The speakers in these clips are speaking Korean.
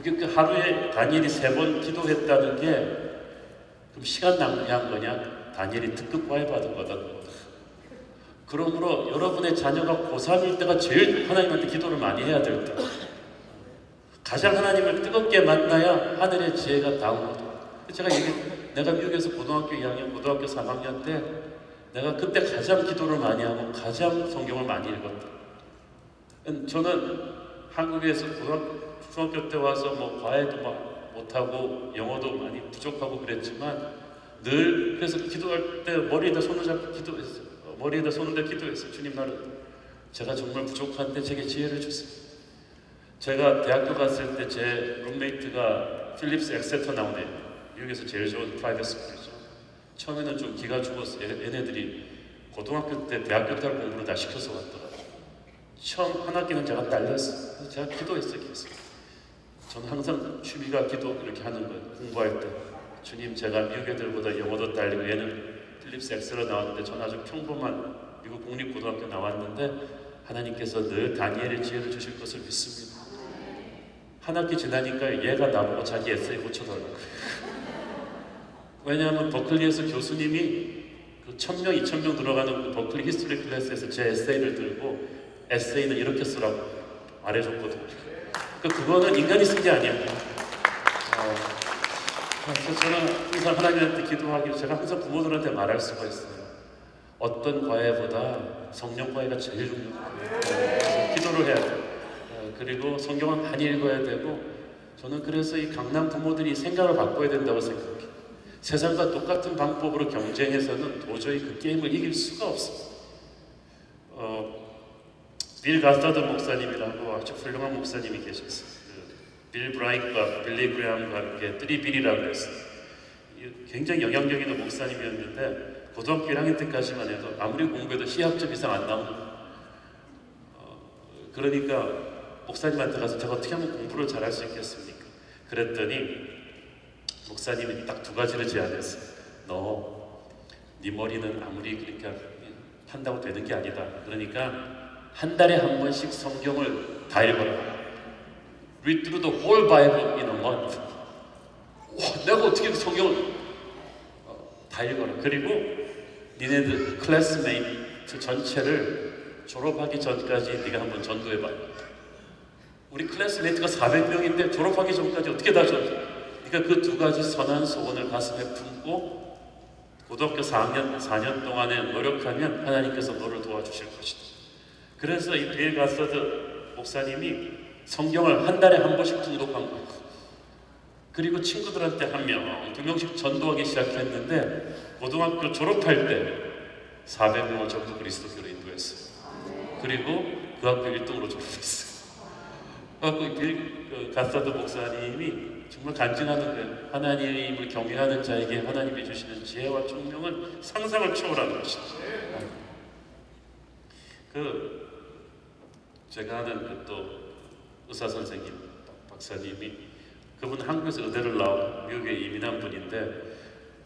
그게 그 하루에 다니엘이 3번 기도했다는 게 그럼 시간 낭비한 거냐? 다니엘이 특급 과외 받은 거다. 그러므로 여러분의 자녀가 고3일 때가 제일 하나님한테 기도를 많이 해야 될 때, 가장 하나님을 뜨겁게 만나야 하늘의 지혜가 다운로드. 제가 내가 미국에서 고등학교 2학년, 고등학교 3학년 때 내가 그때 가장 기도를 많이 하고 가장 성경을 많이 읽었다. 저는 한국에서 중학교 때 와서 뭐 과외도 막 못하고 영어도 많이 부족하고 그랬지만 늘 그래서 기도할 때 머리에다 손을 잡고 기도했어요. 머리에다 손을 대고 기도했어요. 주님, 나를 제가 정말 부족한데 제게 지혜를 주세요. 제가 대학교 갔을 때 제 룸메이트가 필립스 엑세터 나온 애, 미국에서 제일 좋은 프라이빗 스쿨이죠. 처음에는 좀 기가 죽었어요. 얘네들이 고등학교 때 대학교 때 공부를 다 시켜서 왔더라고요. 처음 한 학기는 제가 딸렸어요. 그래서 제가 기도했어요. 계속. 저는 항상 취미가 기도 이렇게 하는 거예요. 공부할 때. 주님, 제가 미국 애들보다 영어도 딸리고 얘는 필립스 엑스로 나왔는데 저는 아주 평범한 미국 공립고등학교 나왔는데 하나님께서 늘 다니엘의 지혜를 주실 것을 믿습니다. 한 학기 지나니까 얘가 나보고 자기 에세이 고쳐달라고. 왜냐하면 버클리에서 교수님이 그 1000명, 2000명 들어가는 그 버클리 히스토리 클래스에서 제 에세이를 들고 에세이는 이렇게 쓰라고 말해줬거든요. 그거는 인간이 쓴 게 아니에요. 그래서 저는 항상 하나님한테 기도하기, 제가 항상 부모들한테 말할 수가 있어요. 어떤 과외보다 성령 과외가 제일 중요해요. 그래서 기도를 해야 돼요. 그리고 성경을 많이 읽어야 되고, 저는 그래서 이 강남 부모들이 생각을 바꿔야 된다고 생각해요. 세상과 똑같은 방법으로 경쟁해서는 도저히 그 게임을 이길 수가 없어요. 빌 가스터드 목사님이라고 아주 훌륭한 목사님이 계셨어요. 빌 브라이크와 빌리 그레함과 함께 뜨리빌이라고 했어요. 굉장히 영향력 있는 목사님이었는데 고등학교 1학년 때까지만 해도 아무리 공부해도 C학점 이상 안 나오는 그러니까 목사님한테 가서 제가 어떻게 하면 공부를 잘할 수 있겠습니까? 그랬더니 목사님이 딱 2가지를 제안했어요. 네 머리는 아무리 그러니까 한다고 되는 게 아니다. 그러니까 한 달에 한 번씩 성경을 다 읽어라. Read through the whole Bible in a month. 내가 어떻게 성경을 다 읽어라. 그리고 니네들 클래스메이트 전체를 졸업하기 전까지 네가 한번 전도해봐. 우리 클래스메이트가 400명인데 졸업하기 전까지 어떻게 다 전도? 그러니까 그 2가지 선한 소원을 가슴에 품고 고등학교 4년 동안에 노력하면 하나님께서 너를 도와주실 것이다. 그래서 이 빌 가스터드 목사님이 성경을 한 달에 한 번씩 통독한 거예요. 그리고 친구들한테 1명, 2명씩 전도하기 시작했는데 고등학교 졸업할 때 400명을 전부 그리스도교로 인도했어요. 그리고 그 학교 1등으로 졸업했어요. 그래서 빌 가스터드 목사님이 정말 간증하는 거예요. 하나님을 경외하는 자에게 하나님이 주시는 지혜와 총명은 상상을 초월하는 것이다. 제가 아는 또 의사 선생님 박사님이 그분 한국에서 의대를 나온 미국에 이민한 분인데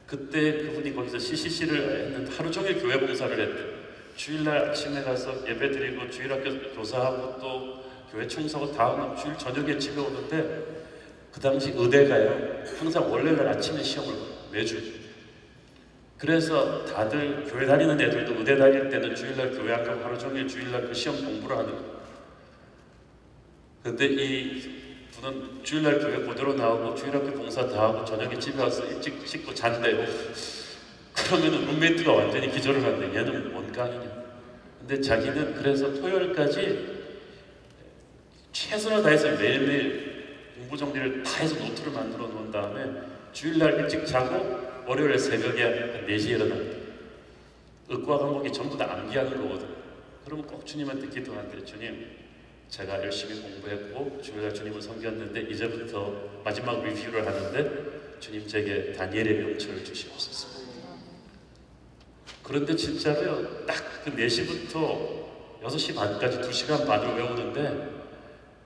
그때 그분이 거기서 CCC를 했는데 하루 종일 교회 봉사를 했대요. 주일날 아침에 가서 예배 드리고 주일학교 교사하고 또 교회 청소하고 다음 주일 저녁에 집에 오는데 그 당시 의대가요 항상 월요일날 아침에 시험을 매주. 그래서 다들 교회 다니는 애들도 의대 다닐 때는 주일날 교회 안 가고 하루 종일 주일날 그 시험 공부를 하는 거예요. 근데 이 분은 주일날 교회 그대로 나오고 주일학교 봉사 다 하고 저녁에 집에 와서 일찍 씻고 잔대요. 그러면은 룸메이트가 완전히 기절을 한대. 얘는 뭔 강이냐. 근데 자기는 그래서 토요일까지 최선을 다해서 매일매일 공부 정리를 다 해서 노트를 만들어 놓은 다음에 주일날 일찍 자고 월요일 새벽에 4시에 일어난대. 의과 과목이 전부 다 암기하는 거거든. 그러면 꼭 주님한테 기도한대. 주님, 제가 열심히 공부했고 주일날 주님을 섬겼는데 이제부터 마지막 리뷰를 하는데 주님 제게 다니엘의 명철을 주시옵소서. 그런데 진짜로요, 딱 그 4시부터 6시 반까지 2시간 반을 외우는데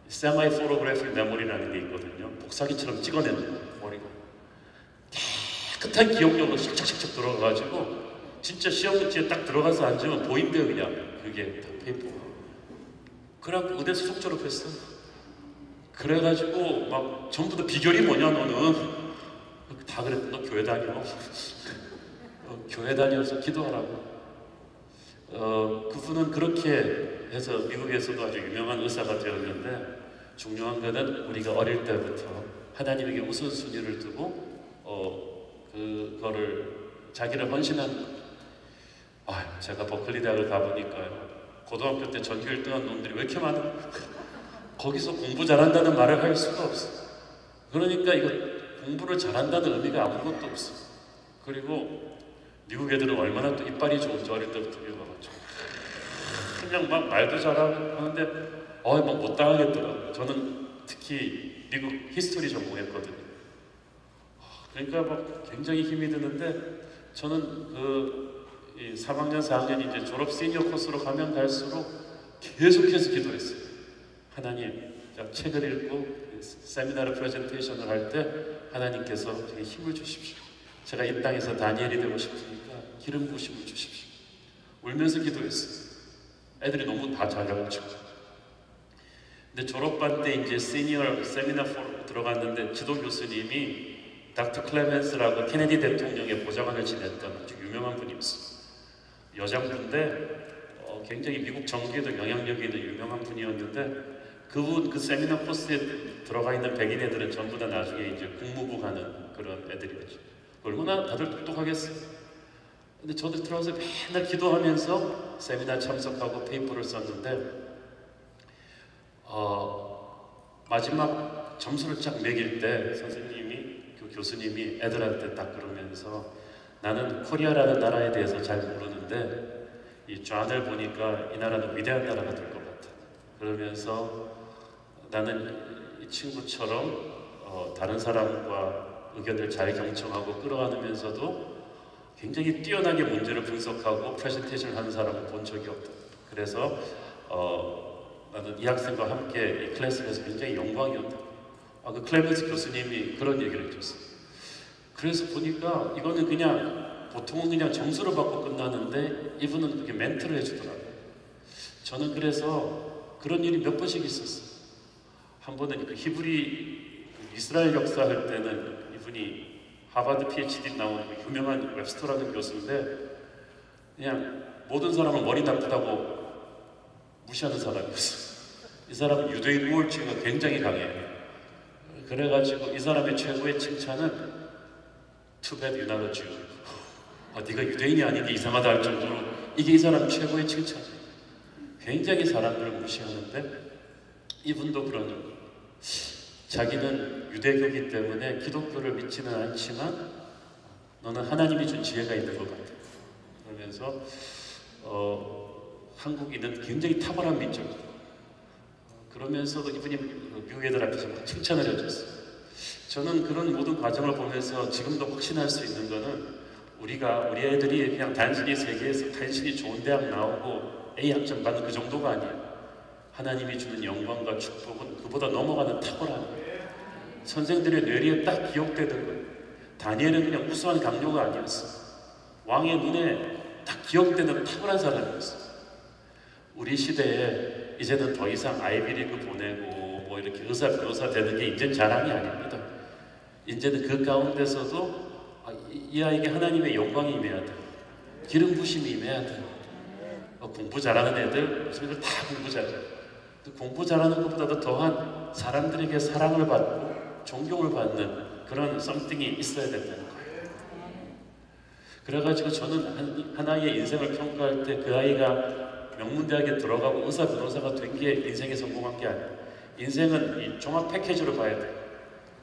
세마이 포토그래픽 메모리라는 게 있거든요. 복사기처럼 찍어내는 거예요. 머리가 깨끗한 기억력으로 씩짝씩짝 들어가가지고 진짜 시험 문제에 딱 들어가서 앉으면 보인대요. 그냥 그게 다 페이퍼. 그래갖고 의대 수석 졸업했어. 그래가지고 막 전부 다 비결이 뭐냐 너는? 다 그랬더니 너 교회 다녀. 교회 다녀서 기도하라고. 그분은 그렇게 해서 미국에서도 아주 유명한 의사가 되었는데, 중요한 것은 우리가 어릴 때부터 하나님에게 우선순위를 두고 그거를 자기를 헌신하는 것. 제가 버클리 대학을 가보니까요, 고등학교 때 전교 1등한 놈들이 왜 이렇게 많아? 거기서 공부 잘한다는 말을 할 수가 없어. 그러니까 이거 공부를 잘한다는 의미가 아무것도 없어. 그리고 미국 애들은 얼마나 또 이빨이 좋은지 어릴 때부터 배워가지고 그냥 막 말도 잘하고 하는데 막 못 당하겠더라고요. 저는 특히 미국 히스토리 전공했거든요. 그러니까 막 굉장히 힘이 드는데, 저는 그 3학년, 4학년 이제 졸업 시니어 코스로 가면 갈수록 계속해서 기도했어요. 하나님, 책을 읽고 세미나를 프레젠테이션을 할 때 하나님께서 제게 힘을 주십시오. 제가 이 땅에서 다니엘이 되고 싶으니까 기름 부심을 주십시오. 울면서 기도했어요. 애들이 너무 다 잘가르치고. 근데 졸업반 때 이제 시니어 세미나 포럼 들어갔는데, 지도 교수님이 닥터 클레멘스라고 케네디 대통령의 보좌관을 지냈던 아주 유명한 분이 있어요. 여장분인데 굉장히 미국 정계에도 영향력이 있는 유명한 분이었는데, 그분 그 세미나 코스에 들어가 있는 백인 애들은 전부 다 나중에 이제 국무부 가는 그런 애들이었죠. 얼마나 다들 똑똑하겠어요. 근데 저도 들어가서 맨날 기도하면서 세미나 참석하고 페이퍼를 썼는데, 마지막 점수를 쫙 매길 때 선생님이, 그 교수님이 애들한테 딱 그러면서, 나는 코리아라는 나라에 대해서 잘 모르는데 이 좌안을 보니까 이 나라는 위대한 나라가 될 것 같아. 그러면서 나는 이 친구처럼 다른 사람과 의견을 잘 경청하고 끌어안으면서도 굉장히 뛰어나게 문제를 분석하고 프레젠테이션을 하는 사람을 본 적이 없다. 그래서 나는 이 학생과 함께 이 클래스에서 굉장히 영광이었다. 그 클레멘스 교수님이 그런 얘기를 해줬어요. 그래서 보니까 이거는 그냥 보통은 그냥 점수를 받고 끝나는데, 이분은 그렇게 멘트를 해주더라고요. 저는 그래서 그런 일이 몇 번씩 있었어요. 한 번은 그 히브리 이스라엘 역사할 때는 이분이 하버드 PhD 나온 유명한 웹스터라는 교수인데, 그냥 모든 사람은 머리 나쁘다고 무시하는 사람이었어요. 이 사람은 유대인 우월주의가 굉장히 강해요. 그래가지고 이 사람의 최고의 칭찬은 Too bad you're not a Jew. 네가 유대인이 아닌 게 이상하다 할 정도로 이게 이 사람 최고의 칭찬이에요. 굉장히 사람들을 무시하는데, 이분도 그러는, 자기는 유대교이기 때문에 기독교를 믿지는 않지만 너는 하나님이 준 지혜가 있는 것 같아. 그러면서 한국인은 굉장히 탁월한 민족이에요. 그러면서도 이분이 미국 애들 앞에서 칭찬을 해줬어요. 저는 그런 모든 과정을 보면서 지금도 확신할 수 있는 거는, 우리 애들이 그냥 단순히 세계에서 단순히 좋은 대학 나오고 A 학점 받는 그 정도가 아니에요. 하나님이 주는 영광과 축복은 그보다 넘어가는 탁월한 거예요. 선생들의 뇌리에 딱 기억되는 거예요. 다니엘은 그냥 우수한 강요가 아니었어. 왕의 눈에 딱 기억되는 탁월한 사람이었어. 우리 시대에 이제는 더 이상 아이비리그 보내고 뭐 이렇게 의사 변호사 되는 게 이제는 자랑이 아닙니다. 이제는 그 가운데서도 이 아이에게 하나님의 영광이 임해야 돼. 기름 부심이 임해야 돼. 공부 잘하는 애들, 요즘들 다 공부 잘해. 공부 잘하는 것보다도 더한 사람들에게 사랑을 받고 존경을 받는 그런 썸띵이 있어야 된다는 거예요. 그래가지고 저는 하나의 인생을 평가할 때 그 아이가 명문대학에 들어가고 의사 변호사가 된 게 인생에 성공한 게 아니에요. 인생은 이 종합 패키지로 봐야 돼요.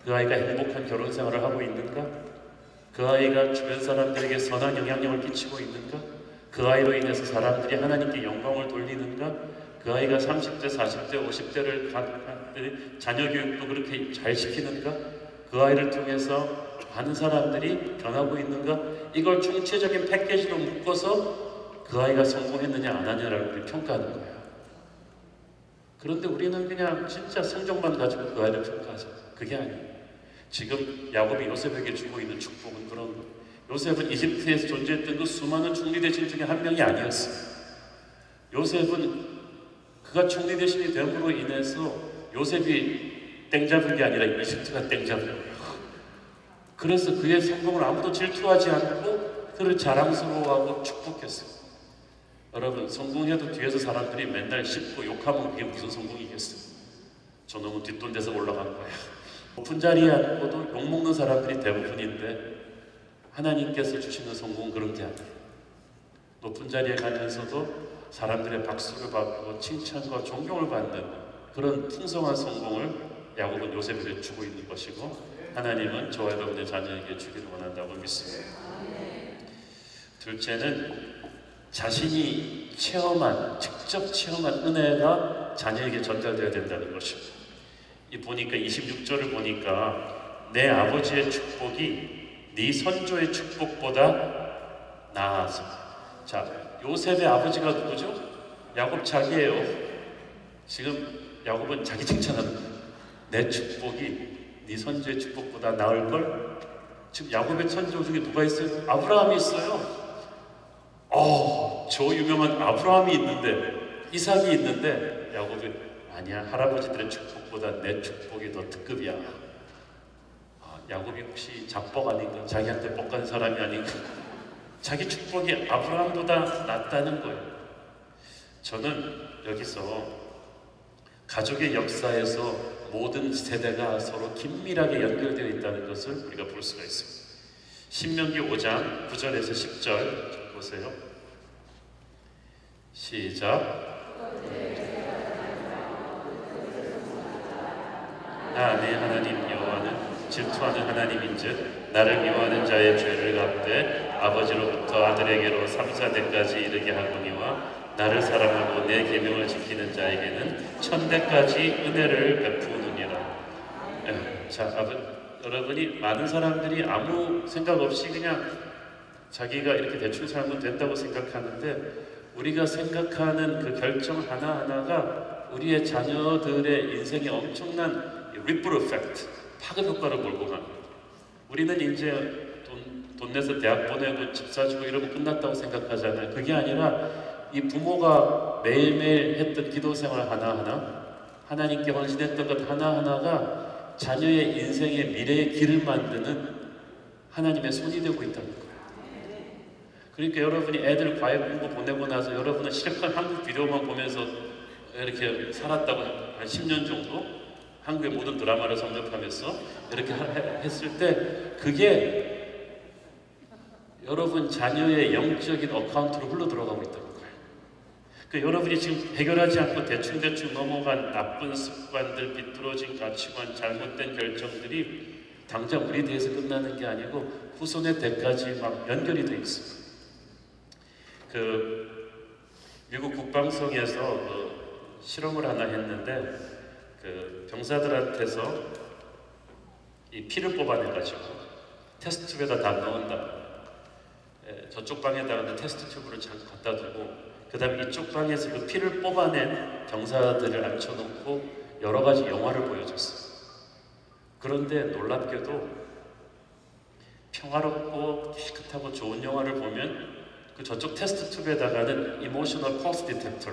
그 아이가 행복한 결혼 생활을 하고 있는가? 그 아이가 주변 사람들에게 선한 영향력을 끼치고 있는가? 그 아이로 인해서 사람들이 하나님께 영광을 돌리는가? 그 아이가 30대, 40대, 50대를 자녀 교육도 그렇게 잘 시키는가? 그 아이를 통해서 많은 사람들이 변하고 있는가? 이걸 총체적인 패키지로 묶어서 그 아이가 성공했느냐 안 하느냐를 우리 평가하는 거예요. 그런데 우리는 그냥 진짜 성적만 가지고 그 아이를 평가하죠. 그게 아니에요. 지금 야곱이 요셉에게 주고 있는 축복은 그런 거예요. 요셉은 이집트에서 존재했던 그 수많은 총리 대신 중에 한 명이 아니었어요. 요셉은 그가 총리 대신이 됨으로 인해서 요셉이 땡 잡은 게 아니라 이집트가 땡 잡은 거예요. 그래서 그의 성공을 아무도 질투하지 않고 그를 자랑스러워하고 축복했어요. 여러분, 성공해도 뒤에서 사람들이 맨날 씹고 욕하면 그게 무슨 성공이겠어요? 저놈은 뒷돈데서 올라간 거야. 높은 자리에 앉고도 욕먹는 사람들이 대부분인데 하나님께서 주시는 성공은 그런 게 아니에요. 높은 자리에 가면서도 사람들의 박수를 받고 칭찬과 존경을 받는 그런 풍성한 성공을 야곱은 요셉에게 주고 있는 것이고, 하나님은 저와 여러분의 자녀에게 주기를 원한다고 믿습니다. 둘째는 자신이 직접 체험한 은혜가 자녀에게 전달되어야 된다는 것입니다. 이 보니까 26절을 보니까 내 아버지의 축복이 네 선조의 축복보다 나아서. 자, 요셉의 아버지가 누구죠? 야곱 자기예요. 지금 야곱은 자기 칭찬합니다. 내 축복이 네 선조의 축복보다 나을걸? 지금 야곱의 선조 중에 누가 있어요? 아브라함이 있어요. 저 유명한 아브라함이 있는데, 이삭이 있는데, 야곱이 아니야, 할아버지들의 축복보다 내 축복이 더 특급이야. 야곱이 혹시 잡복 아닌가? 자기한테 뻑간 사람이 아닌가? 자기 축복이 아브라함보다 낫다는 거예요. 저는 여기서 가족의 역사에서 모든 세대가 서로 긴밀하게 연결되어 있다는 것을 우리가 볼 수가 있습니다. 신명기 5장 9절에서 10절 보세요. 시작. 나 내 하나님 여호와는 질투하는 하나님인즉 나를 미워하는 자의 죄를 갚되 아버지로부터 아들에게로 3, 4대까지 이르게 하거니와 나를 사랑하고 내 계명을 지키는 자에게는 1000대까지 은혜를 베푸느니라. 자, 여러분이 많은 사람들이 아무 생각 없이 그냥 자기가 이렇게 대충 살면 된다고 생각하는데, 우리가 생각하는 그 결정 하나하나가 우리의 자녀들의 인생에 엄청난 리플 이펙트, 파급 효과를 몰고 갑니다. 우리는 이제 돈 내서 대학 보내고 집 사주고 이러면 끝났다고 생각하잖아요. 그게 아니라 이 부모가 매일매일 했던 기도 생활 하나하나, 하나님께 헌신했던 것 하나하나가 자녀의 인생의 미래의 길을 만드는 하나님의 손이 되고 있다는 거예요. 그러니까 여러분이 애들 과외 공부 보내고 나서 여러분은 실컷 한국 비디오만 보면서 이렇게 살았다고 한 10년 정도 한국의 모든 드라마를 섭렵하면서 이렇게 했을 때 그게 여러분 자녀의 영적인 어카운트로 흘러 들어가고 있다는 거예요. 그러니까 여러분이 지금 해결하지 않고 대충대충 넘어간 나쁜 습관들, 비뚤어진 가치관, 잘못된 결정들이 당장 우리 대해서 끝나는 게 아니고 후손의 대까지 막 연결이 돼 있습니다. 미국 국방성에서 실험을 하나 했는데 병사들한테서 이 피를 뽑아내가지고 테스트 튜브에다 다 넣은다. 저쪽 방에다가 테스트 튜브를 잠깐 갖다 두고 그 다음에 이쪽 방에서 그 피를 뽑아낸 병사들을 앉혀놓고 여러 가지 영화를 보여줬어요. 그런데 놀랍게도 평화롭고 깨끗하고 좋은 영화를 보면 그 저쪽 테스트 튜브에다가는 이모셔널 펄스 디텍터,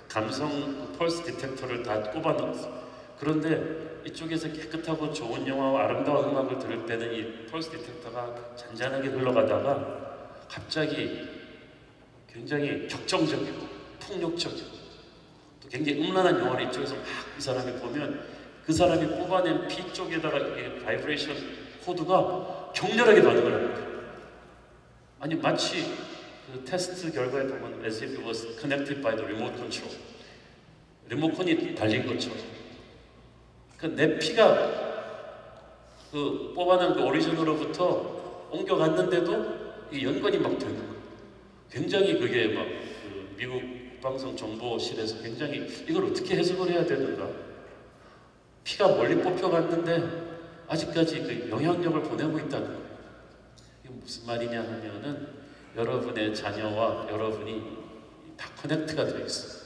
감성 펄스 디텍터를 다 꼽아 넣었어요. 그런데 이쪽에서 깨끗하고 좋은 영화와 아름다운 음악을 들을 때는 이 펄스 디텍터가 잔잔하게 흘러가다가 갑자기 굉장히 격정적이고 폭력적이고 또 굉장히 음란한 영화를 이쪽에서 막 이 사람이 보면 그 사람이 뽑아낸 피 쪽에다가 이 바이브레이션 코드가 격렬하게 반응을 합니다. 아니 마치 그 테스트 결과에 보면 as if it was connected by the remote control, 리모컨이 달린 것처럼 내 피가 그 뽑아낸 그 오리지널로부터 옮겨갔는데도 이 연관이 막 되는 거예요. 굉장히 그게 막 그 미국 방송 정보실에서 굉장히 이걸 어떻게 해석을 해야 되는가? 피가 멀리 뽑혀갔는데 아직까지 그 영향력을 보내고 있다는 거예요. 이게 무슨 말이냐 하면은 여러분의 자녀와 여러분이 다 커넥트가 되어 있어요.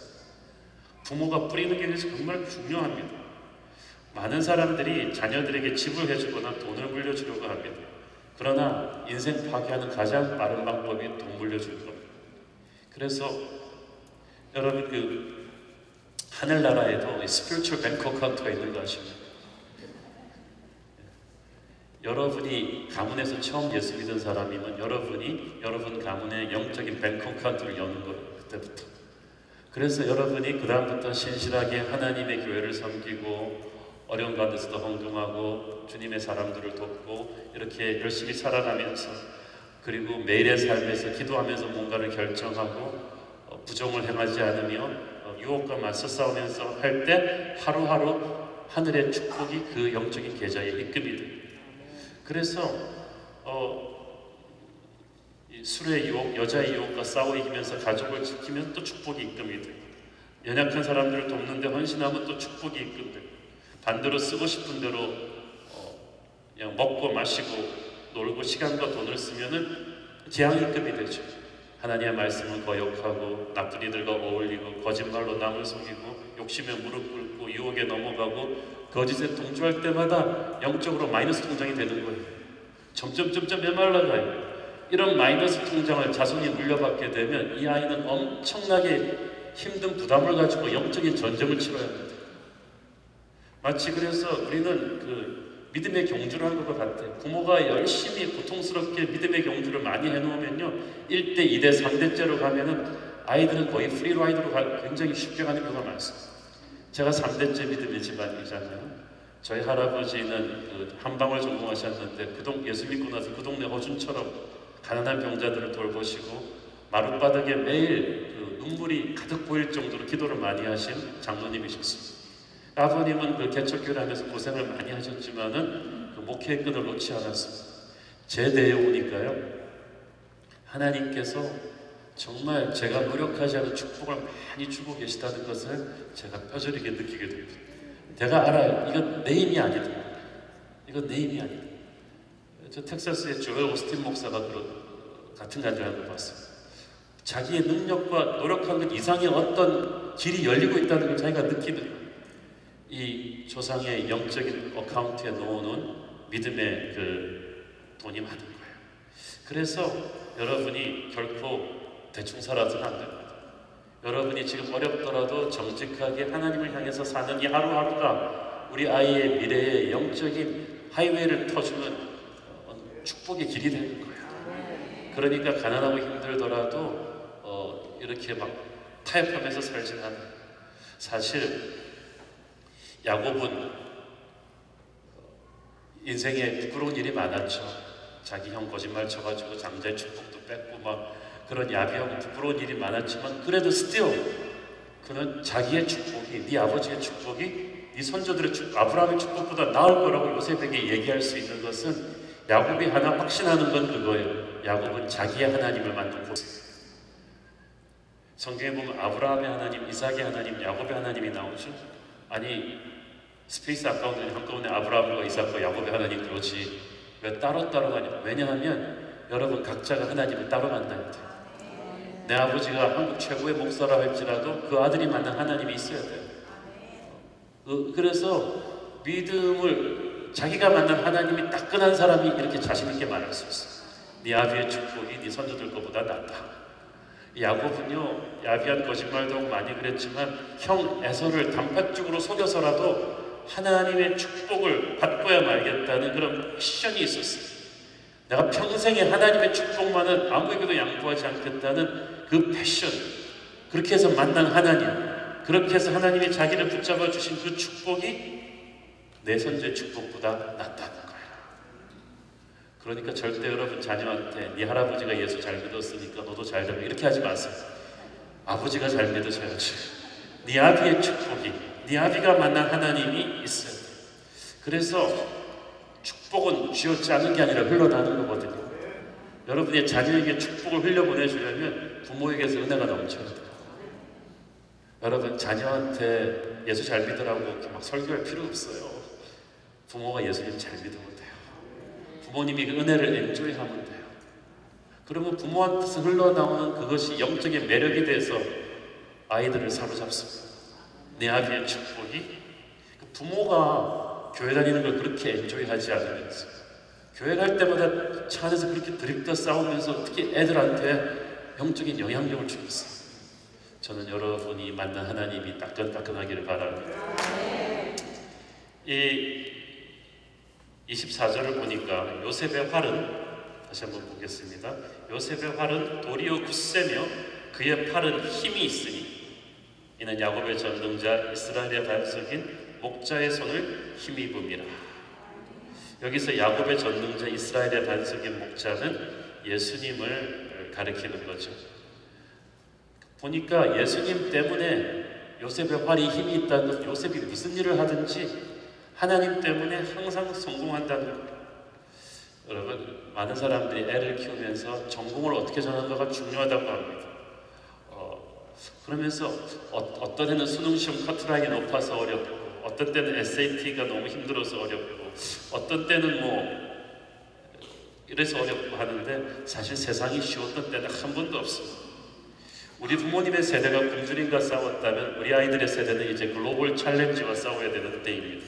부모가 뿌리는 게 정말 중요합니다. 많은 사람들이 자녀들에게 집을 해주거나 돈을 물려주려고 합니다. 그러나 인생 파괴하는 가장 빠른 방법이 돈 물려주는 겁니다. 그래서 여러분 하늘나라에도 스피리추얼 뱅크 어카운트가 있는 거 아십니까? 여러분이 가문에서 처음 예수 믿은 사람이면 여러분 가문의 영적인 뱅크 어카운트를 여는 거예요. 그때부터. 그래서 여러분이 그 다음부터 신실하게 하나님의 교회를 섬기고 어려운 가운데서도 헌금하고 주님의 사람들을 돕고 이렇게 열심히 살아가면서, 그리고 매일의 삶에서 기도하면서 뭔가를 결정하고 부정을 행하지 않으며 유혹과 맞서 싸우면서 할 때 하루하루 하늘의 축복이 그 영적인 계좌에 입금이 돼요. 그래서 이 술의 유혹, 여자의 유혹과 싸워 이기면서 가족을 지키면 또 축복이 입금이 돼요. 연약한 사람들을 돕는데 헌신하면 또 축복이 입금돼요. 반대로 쓰고 싶은 대로 그냥 먹고 마시고 놀고 시간과 돈을 쓰면은 재앙이 입금이 되죠. 하나님의 말씀을 거역하고 나쁜 이들과 어울리고 거짓말로 남을 속이고 욕심에 무릎 꿇고 유혹에 넘어가고 거짓에 동조할 때마다 영적으로 마이너스 통장이 되는 거예요. 점점 메말라가요. 이런 마이너스 통장을 자손이 물려받게 되면 이 아이는 엄청나게 힘든 부담을 가지고 영적인 전쟁을 치러야 합니다. 마치 그래서 우리는 그 믿음의 경주를 한 것과 같아요. 부모가 열심히 고통스럽게 믿음의 경주를 많이 해놓으면요, 1대, 2대, 3대째로 가면은 아이들은 거의 프리라이드로 굉장히 쉽게 가는 경우가 많습니다. 제가 3대째 믿음의 집안이잖아요. 저희 할아버지는 그 한방을 전공하셨는데 예수 믿고 나서 그 동네 허준처럼 가난한 병자들을 돌보시고 마룻바닥에 매일 그 눈물이 가득 보일 정도로 기도를 많이 하신 장로님이셨습니다. 아버님은 그 개척교회를 하면서 고생을 많이 하셨지만은 그 목회의 끈을 놓지 않았습니다. 제 대에 오니까요, 하나님께서 정말 제가 노력하지 않은 축복을 많이 주고 계시다는 것을 제가 뼈저리게 느끼게 됩니다. 내가 알아요. 이건 내 힘이 아니다. 이건 내 힘이 아니다. 저 텍사스의 조엘 오스틴 목사가 같은 간증을 한 거 봤어요. 자기의 능력과 노력한 것 이상의 어떤 길이 열리고 있다는 걸 자기가 느끼는 거예요. 이 조상의 영적인 어카운트에 넣어놓은 믿음의 그 돈이 많은 거예요. 그래서 여러분이 결코 대충 살아서는 안 됩니다. 여러분이 지금 어렵더라도 정직하게 하나님을 향해서 사는 이 하루하루가 우리 아이의 미래의 영적인 하이웨이를 터주는 축복의 길이 되는 거예요. 그러니까 가난하고 힘들더라도 이렇게 막 타협하면서 살진 않아요. 사실 야곱은 인생에 부끄러운 일이 많았죠. 자기 형 거짓말 쳐가지고 장자의 축복도 뺏고 막 그런 야비하고 부끄러운 일이 많았지만, 그래도 그는 자기의 축복이, 네 아버지의 축복이 네 선조들의 아브라함의 축복보다 나을 거라고 요셉에게 얘기할 수 있는 것은, 야곱이 하나 확신하는 건 그거예요. 야곱은 자기의 하나님을 만들고 있어요. 성경에 보면 아브라함의 하나님, 이삭의 하나님, 야곱의 하나님이 나오죠. 아니, 스페이스 아카운트에 한꺼번에 아브라함과 이삭과 야곱의 하나님 그러지 왜 따로따로 가냐? 왜냐하면 여러분 각자가 하나님을 따로 만나야 돼요. 내 아버지가 한국 최고의 목사라 할지라도 그 아들이 만난 하나님이 있어야 돼요. 그래서 믿음을 자기가 만난 하나님이 따끈한 사람이 이렇게 자신 있게 말할 수 있어요. 네 아비의 축복이 네 선조들 것보다 낫다. 야곱은요, 야비한 거짓말도 하고 많이 그랬지만 형 에서를 단팥죽으로 속여서라도 하나님의 축복을 받고야 말겠다는 그런 미션이 있었어요. 내가 평생에 하나님의 축복만은 아무에게도 양보하지 않겠다는 그 패션, 그렇게 해서 만난 하나님, 그렇게 해서 하나님이 자기를 붙잡아 주신 그 축복이 내 선조의 축복보다 낫다는 거예요. 그러니까 절대 여러분 자녀한테 네 할아버지가 예수 잘 믿었으니까 너도 잘 되고 이렇게 하지 마세요. 아버지가 잘 믿으셔야지. 네 아비의 축복이, 네 아비가 만난 하나님이 있어요. 그래서 축복은 쥐어짜 않은 게 아니라 흘러나는 거거든요. 여러분의 자녀에게 축복을 흘려보내주려면 부모에게서 은혜가 넘쳐야 돼요. 여러분 자녀한테 예수 잘 믿으라고 이렇게 막 설교할 필요 없어요. 부모가 예수님 잘 믿으면 돼요. 부모님이 그 은혜를 엔조이하면 돼요. 그러면 부모한테서 흘러나오는 그것이 영적인 매력이 돼서 아이들을 사로잡습니다. 내 아비의 축복이, 부모가 교회 다니는 걸 그렇게 엔조이하지 않으면서 교회 갈 때마다 차 안에서 그렇게 드립다 싸우면서 어떻게 애들한테 영적인 영향력을 주겠어요. 저는 여러분이 만난 하나님이 따끈따끈하기를 바랍니다. 이 24절을 보니까 요셉의 활은, 다시 한번 보겠습니다. 요셉의 활은 도리어 굳세며 그의 팔은 힘이 있으니 이는 야곱의 전능자 이스라엘의 반석인 목자의 손을 힘입음이라. 여기서 야곱의 전능자 이스라엘의 반석인 목자는 예수님을 가리키는 거죠. 보니까 예수님 때문에 요셉의 활이 힘이 있다는 것은 요셉이 무슨 일을 하든지 하나님 때문에 항상 성공한다는 거예요. 여러분, 많은 사람들이 애를 키우면서 전공을 어떻게 정하는가가 중요하다고 합니다. 그러면서 어떤 해는 수능시험 커트라인이 높아서 어렵고, 어떤 때는 SAT가 너무 힘들어서 어렵고, 어떤 때는 뭐 이래서 어렵고 하는데, 사실 세상이 쉬웠던 때는 한 번도 없습니다. 우리 부모님의 세대가 굶주림과 싸웠다면 우리 아이들의 세대는 이제 글로벌 챌린지와 싸워야 되는 때입니다.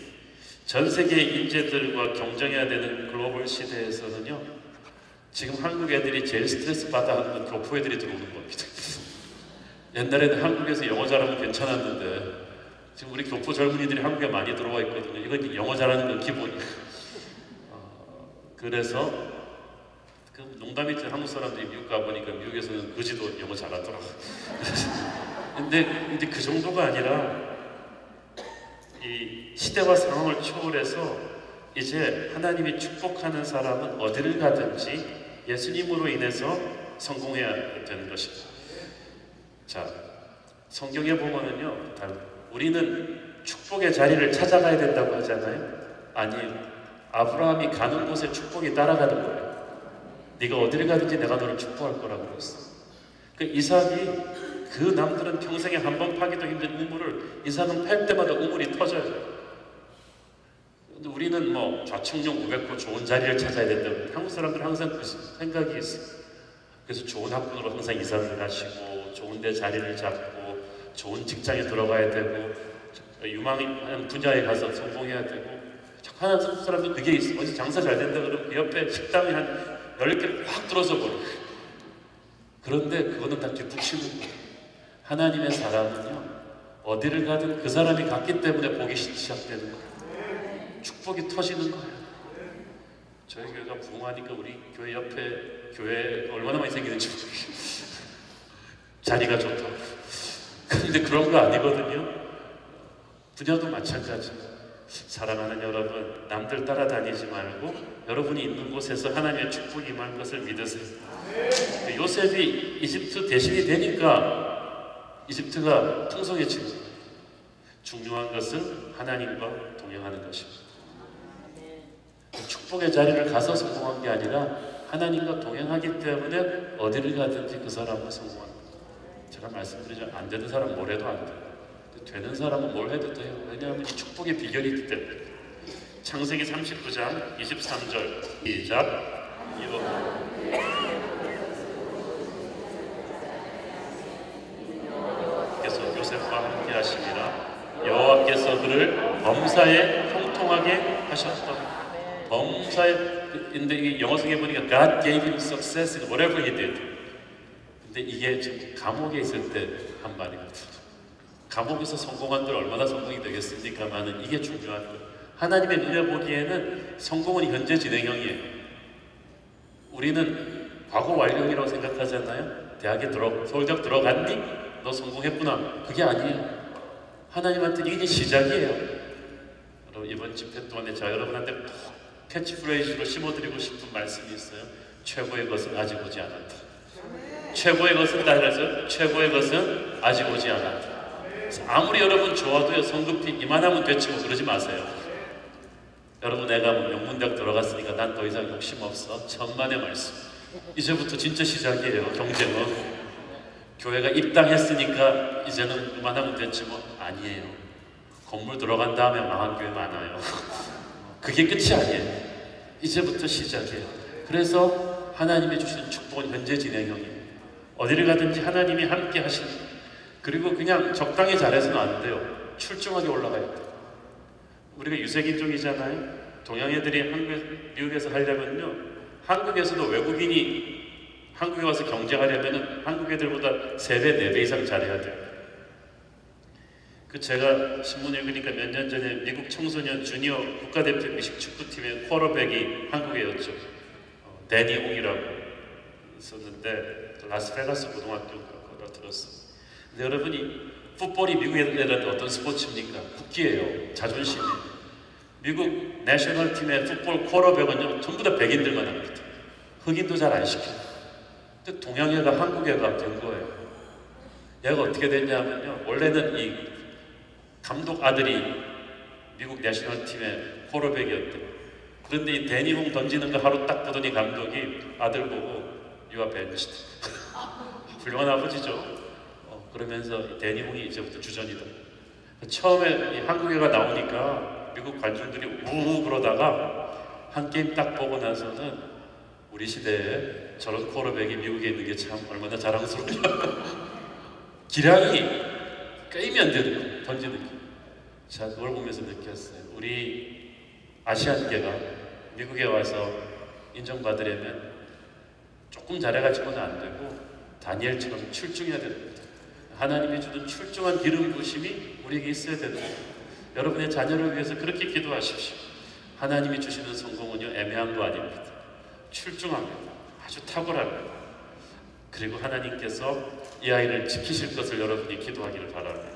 전 세계의 인재들과 경쟁해야 되는 글로벌 시대에서는요, 지금 한국 애들이 제일 스트레스 받아 하는 건 교포 애들이 들어오는 겁니다. 옛날에는 한국에서 영어 잘하면 괜찮았는데 지금 우리 교포 젊은이들이 한국에 많이 들어와 있거든요. 이건 영어 잘하는 건 기본이에요. 그래서 농담이죠. 한국 사람들이 미국 가보니까 미국에서는 그지도 영어 잘하더라고요. 근데 그 정도가 아니라 이 시대와 상황을 초월해서 이제 하나님이 축복하는 사람은 어디를 가든지 예수님으로 인해서 성공해야 되는 것입니다. 자, 성경에 보면은요, 우리는 축복의 자리를 찾아가야 된다고 하잖아요. 아니에요. 아브라함이 가는 곳에 축복이 따라가는 거예요. 네가 어디를 가든지 내가 너를 축복할 거라고 그랬어. 그 이삭이, 그 남들은 평생에 한 번 파기도 힘든 우물을 이삭은 팔 때마다 우물이 터져요. 근데 우리는 뭐 좌측용 500호 좋은 자리를 찾아야 된다고. 한국 사람들은 항상 그 생각이 있어요. 그래서 좋은 학군으로 항상 이사를 가시고, 좋은 데 자리를 잡고, 좋은 직장에 들어가야 되고, 유망한 분야에 가서 성공해야 되고. 한국 사람들은 그게 있어. 어디 장사 잘 된다 그러면 그 옆에 식당이 한 10개를 확 들어서 버려. 그런데 그거는 다 뒷북치는 거예요. 하나님의 사람은요, 어디를 가든 그 사람이 갔기 때문에 복이 시작되는 거예요. 축복이 터지는 거예요. 저희 교회가 부흥하니까 우리 교회 옆에 교회 얼마나 많이 생기는지 모르겠어요. 자리가 좋다. 근데 그런 거 아니거든요. 분야도 마찬가지예요. 사랑하는 여러분, 남들 따라다니지 말고 여러분이 있는 곳에서 하나님의 축복이 임할 것을 믿으세요. 요셉이 이집트 대신이 되니까 이집트가 풍성해진 거예요. 중요한 것은 하나님과 동행하는 것입니다. 축복의 자리를 가서 성공한 게 아니라 하나님과 동행하기 때문에 어디를 가든지 그 사람은 성공합니다. 제가 말씀드리죠. 안 되는 사람은 뭘 해도 안 돼요. 되는 사람은 뭘 해도 돼요. 왜냐하면 이 축복의 비결이 있기 때문에. 창세기 39장 23절 시작. 여호와께서 요셉과 함께 하시니라. 여호와께서 그를 범사에 형통하게 하셨다. 범사에, 근데 이 영어성에 보니까 God gave him success in whatever he did. 근데 이게 지금 감옥에 있을 때 한 말이거든요. 감옥에서 성공한들 얼마나 성공이 되겠습니까마는 이게 중요한 거예요. 하나님의 눈에 보기에는 성공은 현재 진행형이에요. 우리는 과거 완료형이라고 생각하잖아요. 서울대학 들어갔니? 너 성공했구나. 그게 아니에요. 하나님한테 이게 시작이에요. 여러분, 이번 집회 동안에 제가 여러분한테 꼭 캐치프레이즈로 심어드리고 싶은 말씀이 있어요. 최고의 것은 아직 오지 않았다. 최고의 것은 따라서 최고의 것은 아직 오지 않았다. 아무리 여러분 좋아도요, 성급히 이만하면 됐지 뭐 그러지 마세요. 여러분, 내가 뭐 명문대학 들어갔으니까 난 더 이상 욕심 없어. 천만의 말씀. 이제부터 진짜 시작이에요. 경쟁은. 교회가 입당했으니까 이제는 이만하면 됐지 뭐 아니에요. 건물 들어간 다음에 망한 교회 많아요. 그게 끝이 아니에요. 이제부터 시작이에요. 그래서 하나님이 주신 축복은 현재 진행형이에요. 어디를 가든지 하나님이 함께 하십니다. 그리고 그냥 적당히 잘해서는 안 돼요. 출중하게 올라가야 돼요. 우리가 유색인종이잖아요. 동양 애들이 미국에서 하려면요, 한국에서도 외국인이 한국에 와서 경쟁하려면 한국 애들보다 3배, 4배 이상 잘해야 돼요. 그 제가 신문 읽으니까 몇 년 전에 미국 청소년 주니어 국가대표 미식 축구팀의 쿼터백이 한국애였죠. 데니 옹이라고 있었는데 라스베가스 고등학교라고 들었어요. 근데 여러분이 풋볼이 미국 애들한테 어떤 스포츠입니까? 국기예요. 자존심이에요. 미국 내셔널 팀의 풋볼 쿼터백은요 전부 다 백인들만 합니다. 흑인도 잘 안 시켜요. 근데 동양애가 한국애가 된 거예요. 얘가 어떻게 됐냐면요, 원래는 이 감독 아들이 미국 내셔널 팀의 쿼터백이었대요. 그런데 이 데니 홍 던지는 거 하루 딱 보더니 감독이 아들 보고 You are benched. 훌륭한 아버지죠. 그러면서 데니 홍이 이제부터 주전이다. 처음에 이 한국애가 나오니까 미국 관중들이 우우 그러다가 한 게임 딱 보고 나서는 우리 시대에 저런 쿼터백이 미국에 있는 게 참 얼마나 자랑스러우냐. 기량이 게임이 안 되는 거예요. 던지는 게. 자, 그걸 보면서 느꼈어요. 우리 아시안계가 미국에 와서 인정받으려면 조금 잘해가지고는 안 되고 다니엘처럼 출중해야 됩니다. 하나님이 주는 출중한 기름 부으심이 우리에게 있어야 됩니다. 여러분의 자녀를 위해서 그렇게 기도하십시오. 하나님이 주시는 성공은요 애매한 거 아닙니다. 출중합니다. 아주 탁월합니다. 그리고 하나님께서 이 아이를 지키실 것을 여러분이 기도하기를 바랍니다.